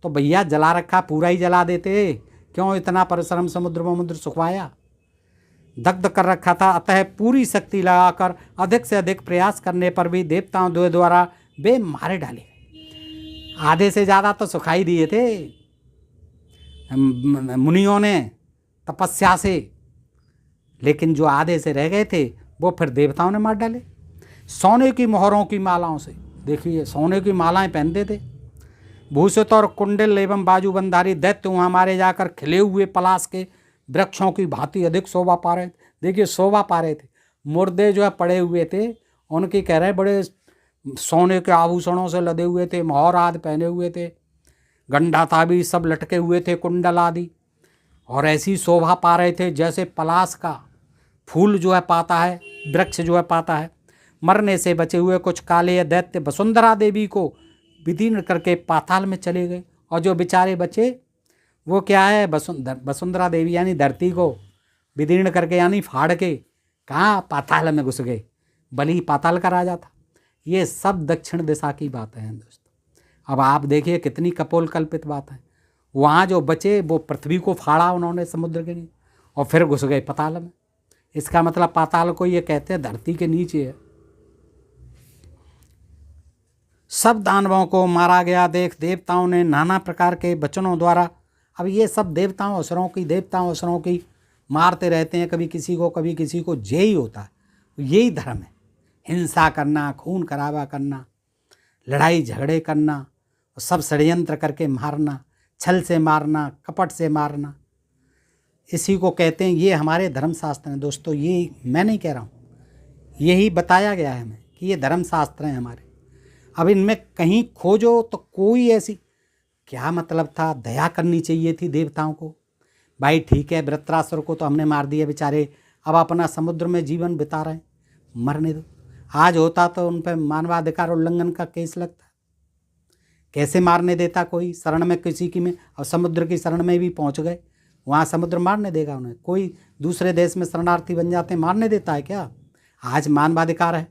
तो भैया जला रखा पूरा ही जला देते, क्यों इतना परिश्रम समुद्र सुखवाया? दग्ध कर रखा था। अतः पूरी शक्ति लगाकर अधिक से अधिक प्रयास करने पर भी देवताओं द्वारा वे मारे डाले। आधे से ज़्यादा तो सुखाई दिए थे मुनियों ने तपस्या से, लेकिन जो आधे से रह गए थे वो फिर देवताओं ने मार डाले सोने की मोहरों की मालाओं से। देखिए सोने की मालाएं पहनते थे। भूषित और कुंडल एवं बाजूबंधारी दैत्य वहाँ मारे जाकर खिले हुए पलाश के वृक्षों की भांति अधिक शोभा पा रहे थे। देखिए शोभा पा रहे थे। मुर्दे जो है पड़े हुए थे, उनके कह रहे बड़े सोने के आभूषणों से लदे हुए थे, मोहर आदि पहने हुए थे, गंडा ताबी सब लटके हुए थे, कुंडल आदि, और ऐसी शोभा पा रहे थे जैसे पलाश का फूल जो है पाता है, वृक्ष जो है पाता है। मरने से बचे हुए कुछ काले दैत्य वसुंधरा देवी को विदीर्ण करके पाताल में चले गए, और जो बेचारे बचे वो क्या है, वसुंधरा देवी यानी धरती को विदीर्ण करके यानी फाड़ के कहाँ, पाताल में घुस गए। बलि पाताल का राजा था। ये सब दक्षिण दिशा की बातें हैं दोस्तों। अब आप देखिए कितनी कपोल कल्पित बात है। वहाँ जो बचे वो पृथ्वी को फाड़ा उन्होंने समुद्र के नीचे, और फिर घुस गए पाताल में। इसका मतलब पाताल को ये कहते हैं धरती के नीचे है। सब दानवों को मारा गया देख देवताओं ने नाना प्रकार के वचनों द्वारा, अब ये सब देवताओं असुरों की मारते रहते हैं, कभी किसी को कभी किसी को, यही होता है, यही धर्म है। हिंसा करना, खून खराबा करना, लड़ाई झगड़े करना, सब षड्यंत्र करके मारना, छल से मारना, कपट से मारना, इसी को कहते हैं। ये हमारे धर्मशास्त्र हैं दोस्तों, ये मैं नहीं कह रहा हूँ, यही बताया गया है हमें कि ये धर्मशास्त्र हैं हमारे। अब इनमें कहीं खोजो तो कोई ऐसी, क्या मतलब था, दया करनी चाहिए थी देवताओं को। भाई ठीक है, वृत्रासुर को तो हमने मार दिया बेचारे, अब अपना समुद्र में जीवन बिता रहे हैं, मरने दो। आज होता तो उन पर मानवाधिकार उल्लंघन का केस लगता। कैसे मारने देता कोई शरण में किसी की में, और समुद्र की शरण में भी पहुंच गए, वहाँ समुद्र मारने देगा उन्हें? कोई दूसरे देश में शरणार्थी बन जाते हैं, मारने देता है क्या? आज मानवाधिकार है,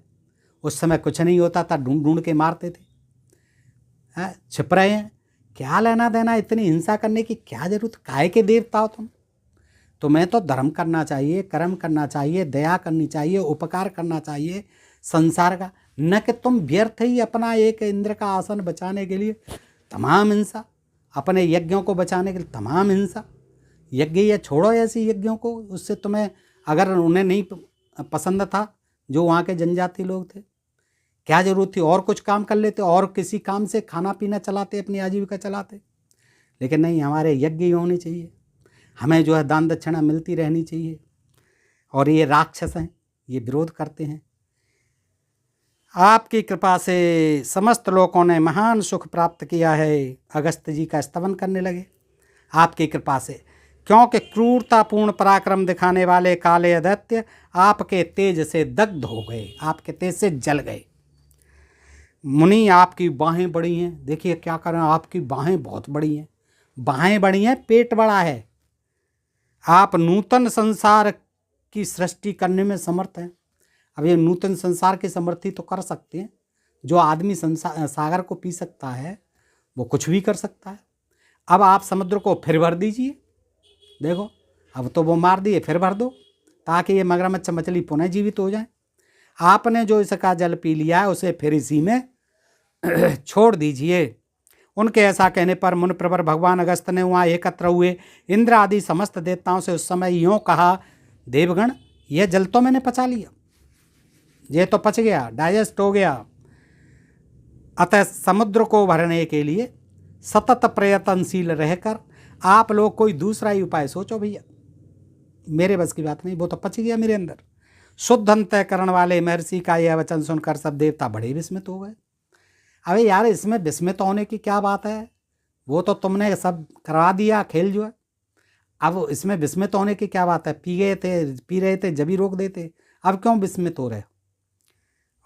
उस समय कुछ नहीं होता था, ढूंढ ढूंढ के मारते थे। छिप रहे हैं, क्या लेना देना इतनी हिंसा करने की क्या जरूरत? काहे के देवता हो तुम? तुम्हें तो धर्म करना चाहिए, कर्म करना चाहिए, दया करनी चाहिए, उपकार करना चाहिए संसार का, न कि तुम व्यर्थ ही अपना एक इंद्र का आसन बचाने के लिए तमाम हिंसा, अपने यज्ञों को बचाने के लिए तमाम हिंसा। यज्ञ या छोड़ो ऐसी यज्ञों को, उससे तुम्हें अगर उन्हें नहीं पसंद था जो वहाँ के जनजाति लोग थे, क्या जरूरत थी? और कुछ काम कर लेते, और किसी काम से खाना पीना चलाते, अपनी आजीविका चलाते। लेकिन नहीं, हमारे यज्ञ होने चाहिए, हमें जो है दान दक्षिणा मिलती रहनी चाहिए। और ये राक्षस हैं, ये विरोध करते हैं। आपकी कृपा से समस्त लोगों ने महान सुख प्राप्त किया है। अगस्त जी का स्तवन करने लगे आपकी कृपा से, क्योंकि क्रूरतापूर्ण पराक्रम दिखाने वाले काले दैत्य आपके तेज से दग्ध हो गए, आपके तेज से जल गए। मुनि आपकी बाहें बड़ी हैं, देखिए क्या करें, आपकी बाहें बहुत बड़ी हैं, बाहें बड़ी हैं, पेट बड़ा है। आप नूतन संसार की सृष्टि करने में समर्थ हैं। अब ये नूतन संसार की समर्थी तो कर सकते हैं। जो आदमी सागर को पी सकता है वो कुछ भी कर सकता है। अब आप समुद्र को फिर भर दीजिए, देखो अब तो वो मार दिए, फिर भर दो ताकि ये मगरमच्छ मछली पुनः जीवित हो जाए। आपने जो इसका जल पी लिया है उसे फिर इसी में छोड़ दीजिए। उनके ऐसा कहने पर मुनि प्रवर भगवान अगस्त ने वहाँ एकत्र हुए इंद्र आदि समस्त देवताओं से उस समय यूँ कहा, देवगण यह जल तो मैंने पचा लिया, ये तो पच गया, डाइजेस्ट हो गया। अतः समुद्र को भरने के लिए सतत प्रयत्नशील रहकर आप लोग कोई दूसरा ही उपाय सोचो भैया, मेरे बस की बात नहीं, वो तो पच गया मेरे अंदर। शुद्ध अंतःकरण वाले महर्षि का यह वचन सुनकर सब देवता बड़े विस्मित हो गए। अबे यार, इसमें विस्मित होने की क्या बात है, वो तो तुमने सब करवा दिया खेल जो है, अब इसमें विस्मित होने की क्या बात है? पी रहे थे जब ही रोक देते, अब क्यों विस्मित हो रहे हो?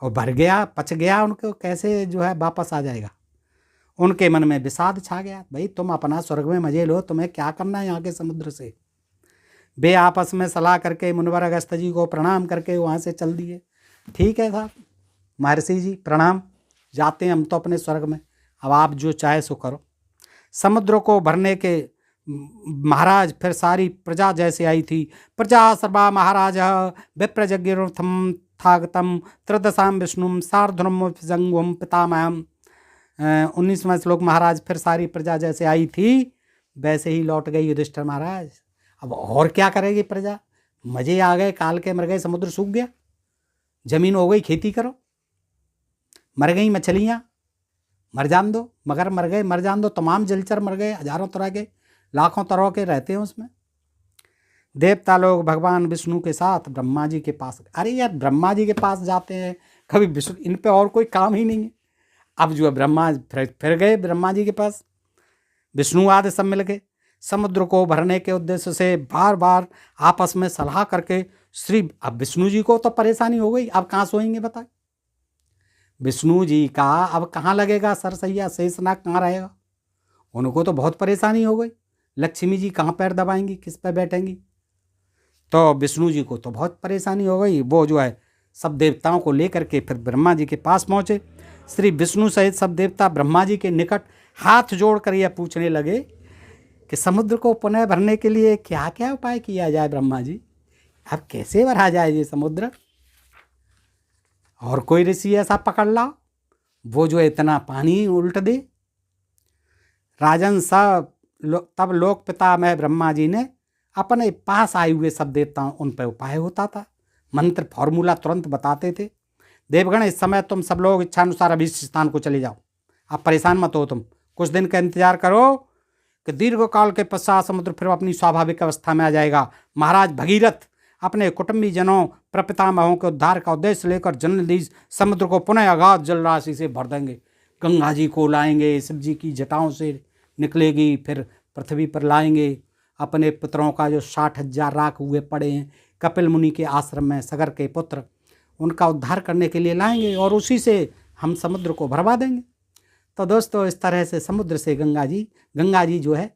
और भर गया, पच गया, उनको कैसे जो है वापस आ जाएगा? उनके मन में विषाद छा गया। भाई तुम अपना स्वर्ग में मजे लो, तुम्हें क्या करना है यहाँ के समुद्र से? वे आपस में सलाह करके मुनिवर अगस्त जी को प्रणाम करके वहाँ से चल दिए। ठीक है साहब, महर्षि जी प्रणाम, जाते हैं हम तो अपने स्वर्ग में, अब आप जो चाहे सो करो। समुद्र को भरने के महाराज फिर सारी प्रजा जैसे आई थी। प्रजा सर्वा महाराज विप्रजज्ञर्थम थागतम त्रिदशाम विष्णुम सार्धुनम जंगम पितामहम। 19वां श्लोक। महाराज फिर सारी प्रजा जैसे आई थी वैसे ही लौट गई युधिष्ठिर महाराज। अब और क्या करेगी प्रजा? मजे आ गए, काल के मर गए, समुद्र सूख गया, ज़मीन हो गई, खेती करो। मर गई मछलियाँ, मर जान दो, मगर मर गए, मर जान दो, तमाम जलचर मर गए, हजारों तरह के, लाखों तरह के रहते हैं उसमें। देवता लोग भगवान विष्णु के साथ ब्रह्मा जी के पास, अरे यार ब्रह्मा जी के पास जाते हैं, कभी विष्णु, इन पे और कोई काम ही नहीं है। अब जो है ब्रह्मा फिर गए ब्रह्मा जी के पास, विष्णु आदि सब मिल गए। समुद्र को भरने के उद्देश्य से बार बार आपस में सलाह करके अब विष्णु जी को तो परेशानी हो गई, अब कहाँ सोएंगे बताए। विष्णु जी का अब कहाँ लगेगा सरसैया, शेषनाग कहाँ रहेगा, उनको तो बहुत परेशानी हो गई। लक्ष्मी जी कहाँ पैर दबाएंगी, किस पे बैठेंगी। तो विष्णु जी को तो बहुत परेशानी हो गई। वो जो है सब देवताओं को लेकर के फिर ब्रह्मा जी के पास पहुँचे। श्री विष्णु सहित सब देवता ब्रह्मा जी के निकट हाथ जोड़कर यह पूछने लगे कि समुद्र को पुनः भरने के लिए क्या क्या उपाय किया जाए ब्रह्मा जी, अब कैसे भरा जाए ये समुद्र। और कोई ऋषि ऐसा पकड़ लाओ वो जो इतना पानी उल्ट दे। राजन सब तब लोक पिता में ब्रह्मा जी ने अपने पास आए हुए सब देवताओं, उन पर उपाय होता था, मंत्र फॉर्मूला तुरंत बताते थे। देवगण इस समय तुम सब लोग इच्छानुसार अभी स्थान को चले जाओ, अब परेशान मत हो, तुम कुछ दिन का इंतजार करो कि दीर्घ काल के पश्चात समुद्र फिर अपनी स्वाभाविक अवस्था में आ जाएगा। महाराज भगीरथ अपने कुटुंबी जनों प्रपितामहों के उद्धार का उद्देश्य लेकर जलनिधि समुद्र को पुनः अगाध जल राशि से भर देंगे। गंगा जी को लाएंगे, शिव जी की जटाओं से निकलेगी, फिर पृथ्वी पर लाएंगे। अपने पुत्रों का जो 60,000 राख हुए पड़े हैं कपिल मुनि के आश्रम में, सगर के पुत्र, उनका उद्धार करने के लिए लाएंगे और उसी से हम समुद्र को भरवा देंगे। तो दोस्तों इस तरह से समुद्र से गंगा जी जो है,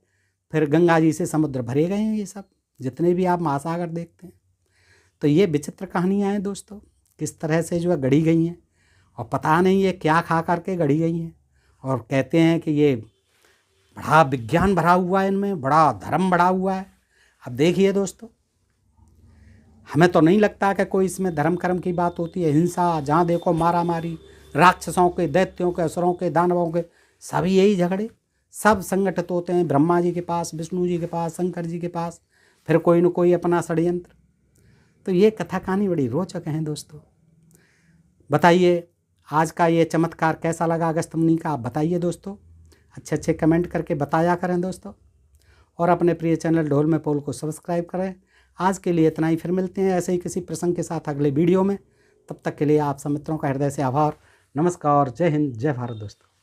फिर गंगा जी से समुद्र भरे गए हैं। ये सब जितने भी आप महासागर देखते हैं, तो ये विचित्र कहानियाँ हैं दोस्तों, किस तरह से जो है गढ़ी गई हैं, और पता नहीं ये क्या खा करके गढ़ी गई हैं। और कहते हैं कि ये बड़ा विज्ञान भरा हुआ है इनमें, बड़ा धर्म बढ़ा हुआ है। अब देखिए दोस्तों, हमें तो नहीं लगता कि कोई इसमें धर्म कर्म की बात होती है। हिंसा, जहाँ देखो मारा मारी, राक्षसों के, दैत्यों के, असुरों के, दानवों के, सभी यही झगड़े सब संगठित होते हैं ब्रह्मा जी के पास, विष्णु जी के पास, शंकर जी के पास, फिर कोई न कोई अपना षड्यंत्र। तो ये कथा कहानी बड़ी रोचक है दोस्तों। बताइए आज का ये चमत्कार कैसा लगा अगस्त्य मुनि का, आप बताइए दोस्तों, अच्छे अच्छे कमेंट करके बताया करें दोस्तों, और अपने प्रिय चैनल ढोल में पोल को सब्सक्राइब करें। आज के लिए इतना ही, फिर मिलते हैं ऐसे ही किसी प्रसंग के साथ अगले वीडियो में। तब तक के लिए आप सब मित्रों का हृदय से आभार, नमस्कार, जय हिंद, जय भारत दोस्तों।